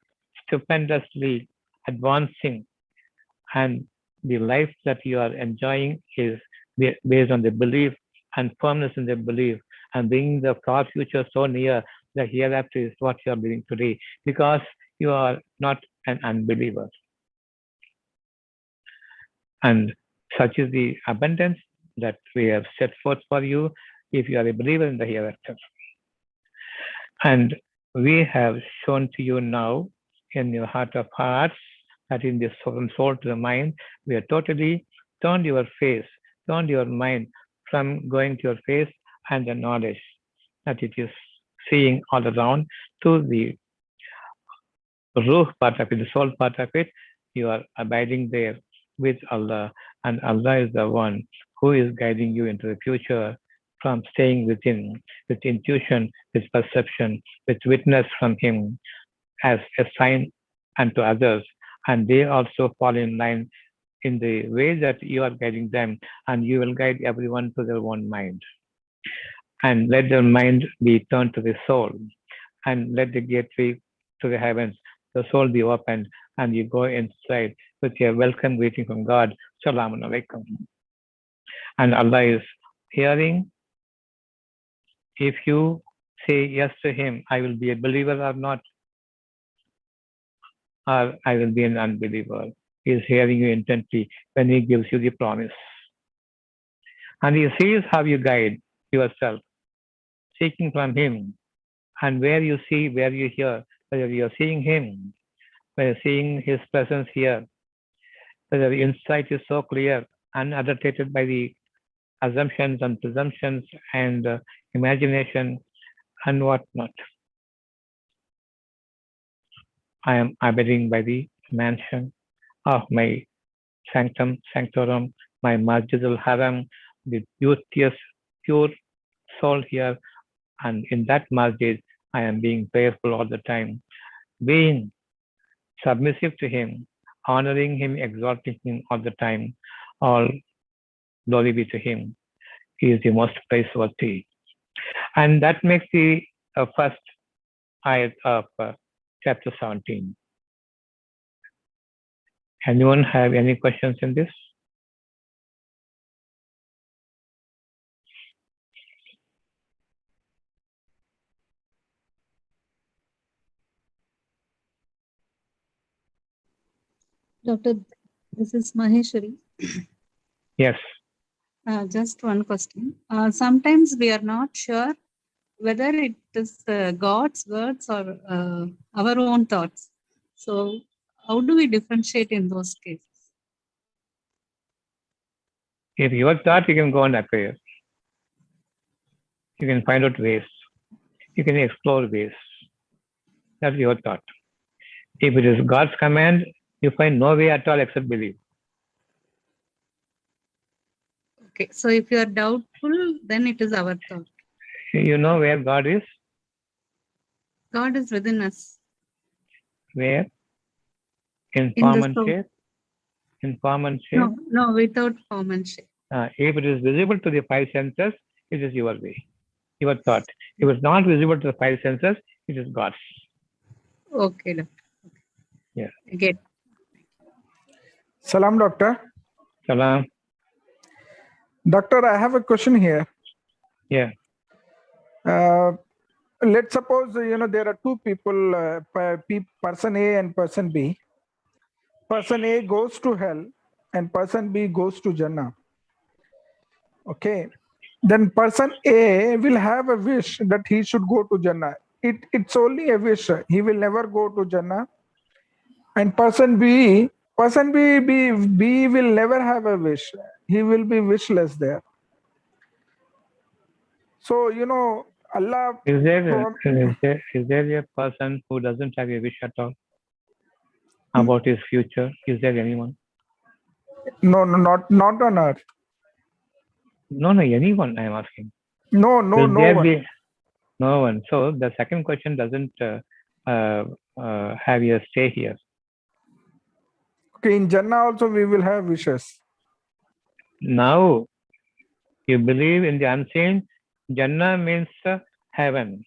stupendously advancing, and the life that you are enjoying is based on the belief and firmness in the belief, and bringing the far future so near. The hereafter is what you are living today because you are not an unbeliever. And such is the abundance that we have set forth for you if you are a believer in the hereafter. And we have shown to you now in your heart of hearts that in this from soul to the mind, we have totally turned your face, turned your mind from going to your face and the knowledge that it is seeing all around to the ruh part of it, the soul part of it. You are abiding there with Allah, and Allah is the one who is guiding you into the future from staying within, with intuition, with perception, with witness from Him as a sign unto others, and they also fall in line in the way that you are guiding them, and you will guide everyone to their own mind. And let their mind be turned to the soul, and let the gateway to the heavens, the soul be opened, and you go inside with your welcome greeting from God. Salaam alaikum. And Allah is hearing. If you say yes to Him, I will be a believer or not, or I will be an unbeliever. He is hearing you intently when He gives you the promise. And He sees how you guide yourself, seeking from Him. And where you see, where you hear, whether you are seeing Him, whether you're seeing His presence here, whether the insight is so clear, unadulterated by the assumptions and presumptions and imagination and whatnot. I am abiding by the mansion of my sanctum sanctorum, my Masjidul Haram, the beauteous, pure soul here. And in that masjid, I am being prayerful all the time, being submissive to Him, honoring Him, exalting Him all the time. All glory be to Him. He is the most praiseworthy. And that makes the first ayat of chapter 17. Anyone have any questions in this? Doctor, this is Maheshwari. Yes. Just one question. Sometimes we are not sure whether it is God's words or our own thoughts. So, how do we differentiate in those cases? If your thought, you can go and acquire. You can find out ways. You can explore ways. That's your thought. If it is God's command, you find no way at all except believe. Okay, so if you are doubtful, then it is our thought. You know where God is? God is within us. Where? In In form the and soul. shape? In form and shape? No, without form and shape. If it is visible to the five senses, it is your way, your thought. If it's not visible to the five senses, it is God's. Okay, doctor. Yeah. Again. Salam, doctor. Salam. Doctor, I have a question here. Yeah. Let's suppose, there are two people, person A and person B. Person A goes to hell and person B goes to Jannah. Okay. Then person A will have a wish that he should go to Jannah. It's only a wish. He will never go to Jannah. And person B will never have a wish. He will be wishless there. So, Allah. Is there a person who doesn't have a wish at all about his future? Is there anyone? No, not on earth. No, anyone I am asking. No one. No one. So the second question doesn't have a stay here. Okay, in Jannah also we will have wishes. Now, you believe in the unseen. Jannah means heaven.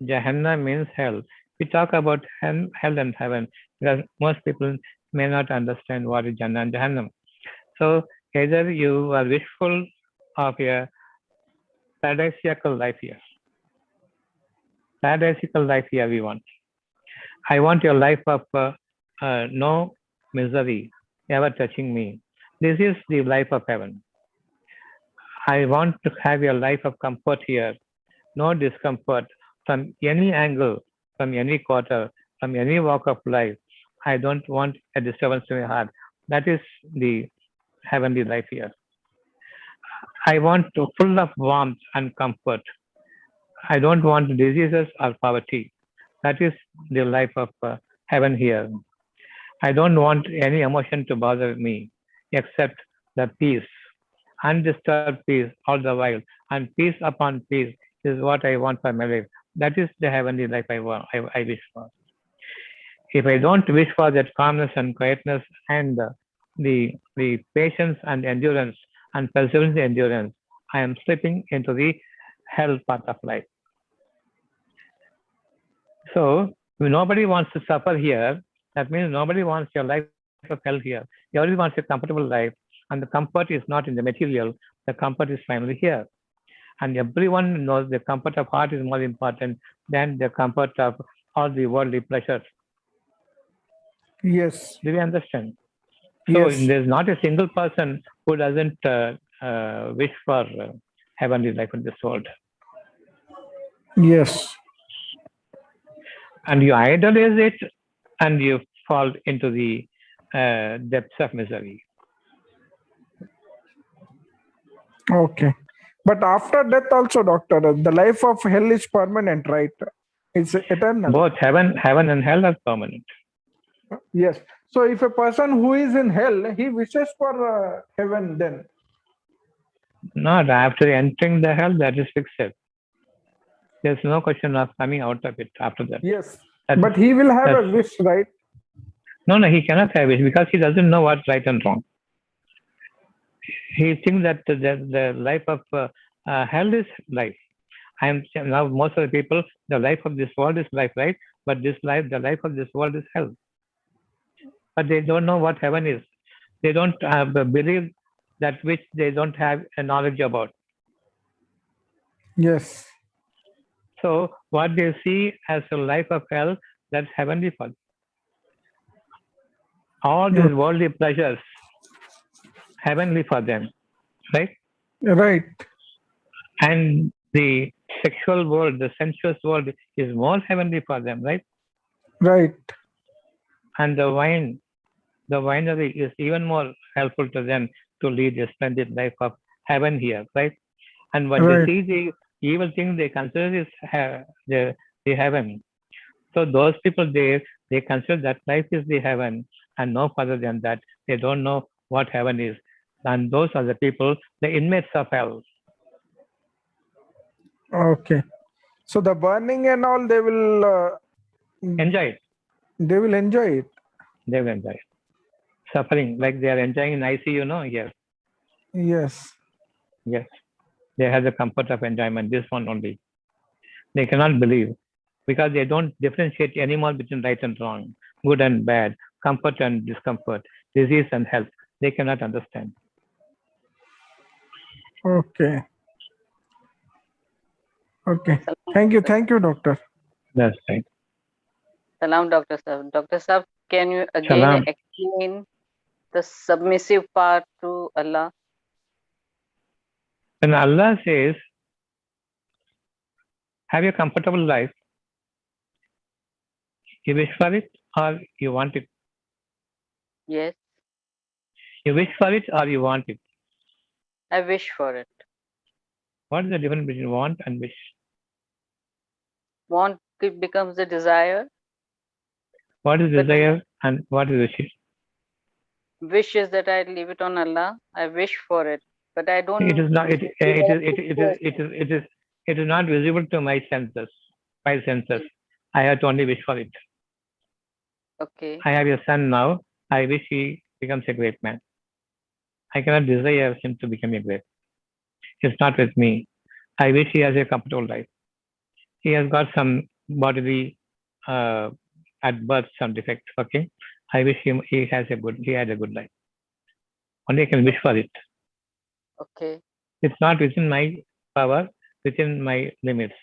Jahannam means hell. We talk about hell and heaven because most people may not understand what is Jannah and Jahannam. So either you are wishful of a paradisiacal life here. Paradisiacal life here we want. I want your life of no misery ever touching me. This is the life of heaven. I want to have a life of comfort here, no discomfort from any angle, from any quarter, from any walk of life. I don't want a disturbance to my heart. That is the heavenly life here. I want to full of warmth and comfort. I don't want diseases or poverty. That is the life of heaven here. I don't want any emotion to bother me except the peace, undisturbed peace all the while, and peace upon peace is what I want for my life. That is the heavenly life I want. I wish for. If I don't wish for that calmness and quietness and the patience and endurance and perseverance and endurance, I am slipping into the hell part of life. So nobody wants to suffer here. That means nobody wants your life of hell here. Everybody wants a comfortable life, and the comfort is not in the material. The comfort is finally here. And everyone knows the comfort of heart is more important than the comfort of all the worldly pleasures. Yes. Do you understand? So Yes. there's not a single person who doesn't wish for heavenly life in this world. Yes. And you idolize it, and you fall into the depths of misery. Okay. But after death also, doctor, the life of hell is permanent, right? It's eternal. Both heaven and hell are permanent. Yes. So if a person who is in hell, he wishes for heaven then. Not after entering the hell, that is fixed. There's no question of coming out of it after that. Yes. But he will have a wish, right? No, he cannot have it because he doesn't know what's right and wrong. He thinks that the life of hell is life. I am now most of the people, the life of this world is life, right? But this life, the life of this world is hell. But they don't know what heaven is. They don't believe that which they don't have a knowledge about. Yes. So what they see as a life of hell, that's heavenly for them. All these worldly pleasures, heavenly for them, right? Right. And the sexual world, the sensuous world is more heavenly for them, right? Right. And the winery is even more helpful to them to lead a splendid life of heaven here, right? And when they see the evil thing, they consider this the heaven. So those people they consider that life is the heaven and no further than that. They don't know what heaven is. And those are the people, the inmates of hell. Okay. So the burning and all, they will enjoy it. They will enjoy it. They will enjoy it. Suffering like they are enjoying in ICU, no? Yes. Yes. Yes. They have the comfort of enjoyment. This one only. They cannot believe because they don't differentiate anymore between right and wrong, good and bad, comfort and discomfort, disease and health. They cannot understand. Okay. Okay. Thank you, doctor. That's right. Salam, Dr. Sahab. Dr. Sahab, can you again Salam. explain the submissive part to Allah? When Allah says, have a comfortable life, you wish for it or you want it? Yes, You wish for it or you want it? I wish for it. What is the difference between want and wish? Want becomes a desire. What is But- desire and what is wish? Wish is that I leave it on Allah. I wish for it, but I don't. It is not. It is not visible to my senses. Five senses. I have to only wish for it. Okay. I have a son now. I wish he becomes a great man. I cannot desire him to become a great. It's not with me. I wish he has a comfortable life. He has got some bodily at birth some defect. Okay. I wish he had a good life. Only I can wish for it. Okay. It's not within my power, within my limits.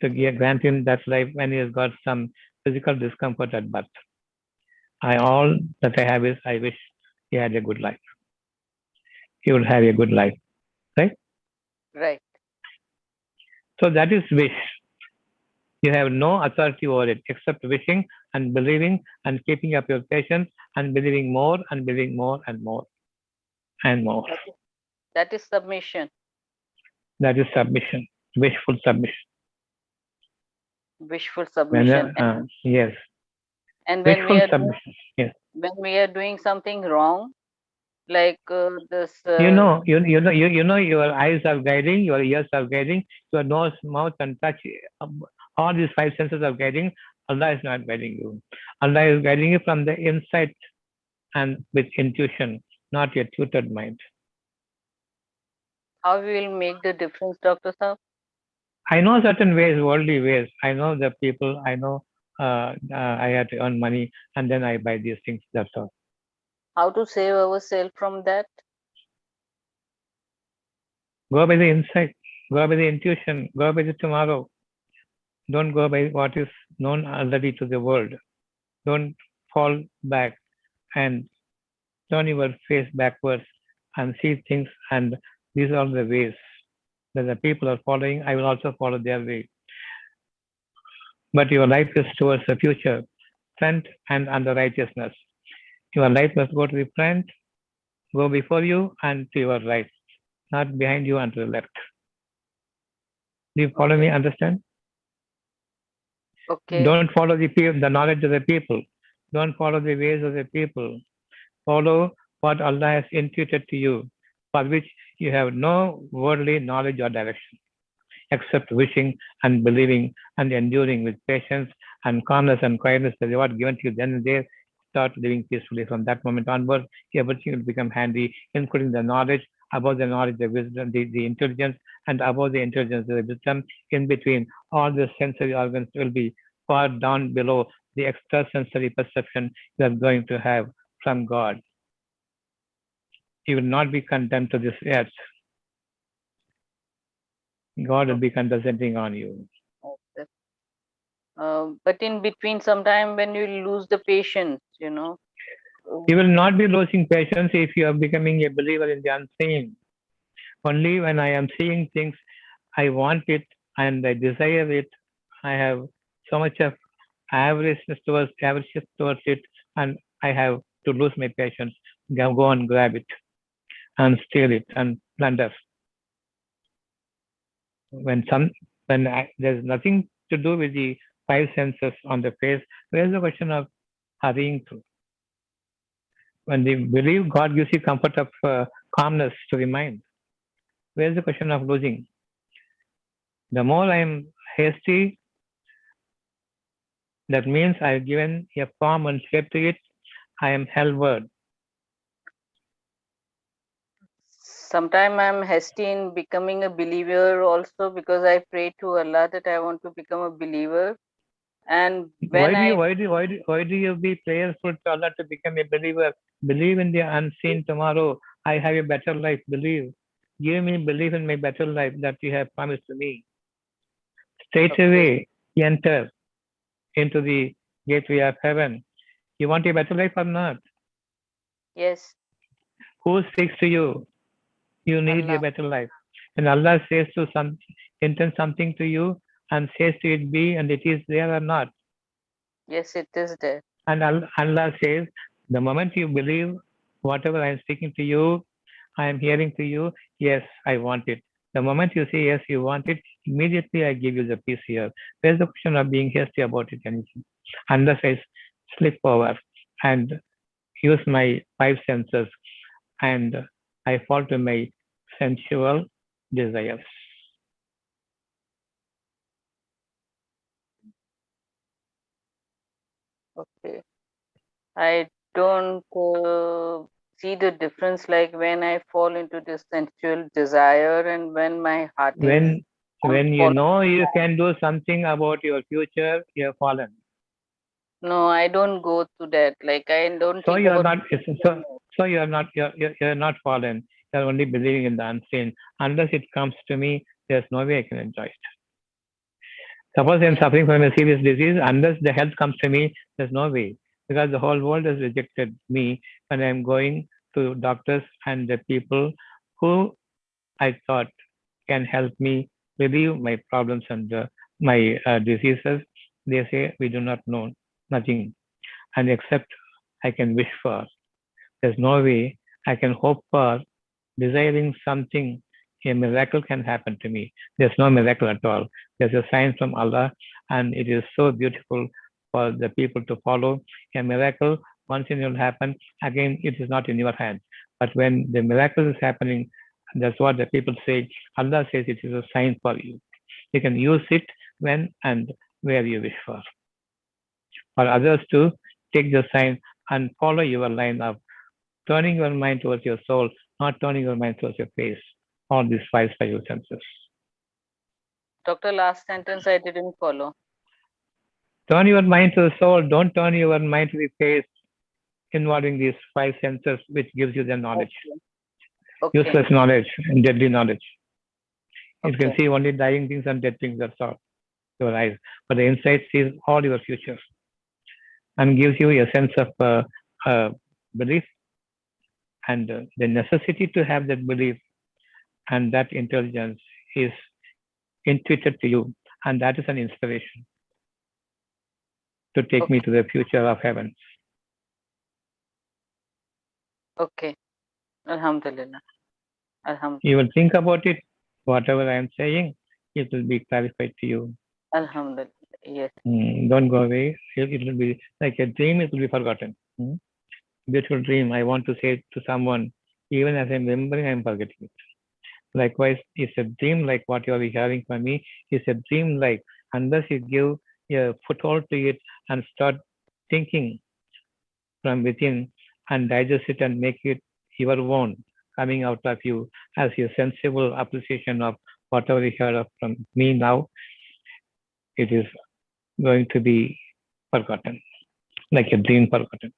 To grant him that life when he has got some physical discomfort at birth. All that I have is I wish he had a good life. He would have a good life, right? Right. So that is wish. You have no authority over it except wishing and believing and keeping up your patience and believing more and believing more and more and more. That is submission. That is submission. Wishful submission. Wishful submission. Yes. And Wishful submission. Yes. when we are doing something wrong, like this. You know, your eyes are guiding, your ears are guiding, your nose, mouth, and touch. All these five senses are guiding. Allah is not guiding you. Allah is guiding you from the inside and with intuition, not your tutored mind. How we will make the difference, Dr. Saab? I know certain ways, worldly ways. I know the people. I know I had to earn money, and then I buy these things. That's all. How to save ourselves from that? Go by the insight. Go by the intuition. Go by the tomorrow. Don't go by what is known already to the world. Don't fall back and turn your face backwards and see things. And these are the ways that the people are following. I will also follow their way. But your life is towards the future, front and under righteousness. Your life must go to the front, go before you and to your right, not behind you and to the left. Do you follow me? Understand? Okay. Don't follow the knowledge of the people. Don't follow the ways of the people. Follow what Allah has intuited to you, for which you have no worldly knowledge or direction, except wishing and believing and enduring with patience and calmness and quietness the reward given to you. Then and there, start living peacefully. From that moment onwards, everything will become handy, including the knowledge, above the knowledge, the wisdom, the intelligence, and above the intelligence, the wisdom. In between, all the sensory organs will be far down below the extrasensory perception you are going to have from God. You will not be condemned to this earth. God will be condescending on you. Okay. But in between, sometime when you lose the patience, You will not be losing patience if you are becoming a believer in the unseen. Only when I am seeing things, I want it and I desire it. I have so much of avarice towards it, and I have to lose my patience. Go and grab it and steal it and plunder. When there's nothing to do with the five senses on the face, where's the question of hurrying through? When they believe, God gives you comfort of calmness to the mind. Where's the question of losing? The more I am hasty, that means I've given a form and shape to it. I am hellward. Sometimes I'm hasty in becoming a believer also, because I pray to Allah that I want to become a believer. And when why do you be prayerful to Allah to become a believer? Believe in the unseen tomorrow. I have a better life. Believe. Give me belief in my better life that you have promised to me. Straight away enter into the gateway of heaven. You want a better life or not? Yes. Who speaks to you? You need Allah. a better life. And Allah says intends something to you and says to it be, and it is there or not. Yes, it is there. And Allah says, the moment you believe whatever I am speaking to you, I am hearing to you, yes, I want it. The moment you say yes, you want it, immediately I give you the peace here. There's the question of being hasty about it, anything. Unless I slip over and use my five senses and I fall to my sensual desires. Okay. I don't see the difference, like when I fall into this sensual desire and when my heart is. When you know you can do something about your future, you have fallen. No, I don't go to that. Like I don't. So think you are about not. So you are not. You're not fallen. You are only believing in the unseen. Unless it comes to me, there's no way I can enjoy it. Suppose I'm suffering from a serious disease. Unless the health comes to me, there's no way, because the whole world has rejected me when I'm going to doctors and the people who I thought can help me relieve my problems and my diseases. They say we do not know nothing, and except I can wish for. There's no way I can hope for desiring something a miracle can happen to me. There's no miracle at all. There's a sign from Allah, and it is so beautiful for the people to follow. A miracle once in will happen. Again, it is not in your hands. But when the miracle is happening, that's what the people say. Allah says it is a sign for you. You can use it when and where you wish for. For others to take the sign and follow your line of turning your mind towards your soul, not turning your mind towards your face. All these five spiritual senses. Doctor, last sentence I didn't follow. Turn your mind to the soul. Don't turn your mind to the face, involving these five senses, which gives you the knowledge. Okay. Useless knowledge and deadly knowledge. You can Okay. see only dying things and dead things, that's all. Your eyes. But the inside sees all your future and gives you a sense of belief and the necessity to have that belief and that intelligence is intuited to you, and that is an inspiration to take me to the future of heaven. Okay. Alhamdulillah. Alhamdulillah. You will think about it, whatever I am saying, it will be clarified to you. Alhamdulillah. Yes. Don't go away. It will be like a dream, it will be forgotten. Beautiful dream. I want to say to someone, even as I'm remembering, I'm forgetting it. Likewise, it's a dream like what you are hearing from me. It's a dream like unless you give a foothold to it and start thinking from within and digest it and make it your own, coming out of you as your sensible appreciation of whatever you heard from me now, it is going to be forgotten, like a dream forgotten.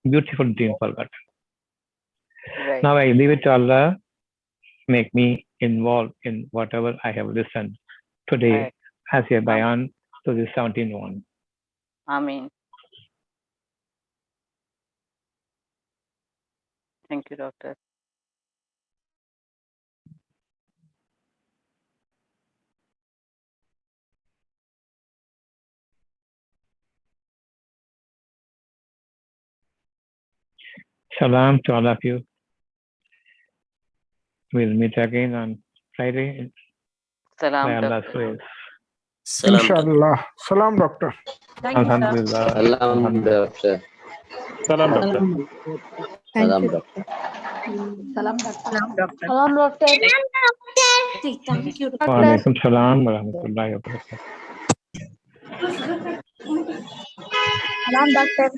Beautiful dream forgotten. Right. Now I leave it to Allah, make me involved in whatever I have listened today Right. as a bayan to the 17th one. Ameen. Thank you, Doctor. Salam to all of you. We'll meet again on Friday Salam, by Allah's Doctor. grace. Salam, doctor. Inshallah. Salam, doctor. Alhamdulillah. Salam, doctor. Salam, doctor. Salam, doctor. Salam, doctor. Salam, doctor. Thank you. Wa alaikum salam wa rahmatullahi wa barakatuh. Salam, doctor.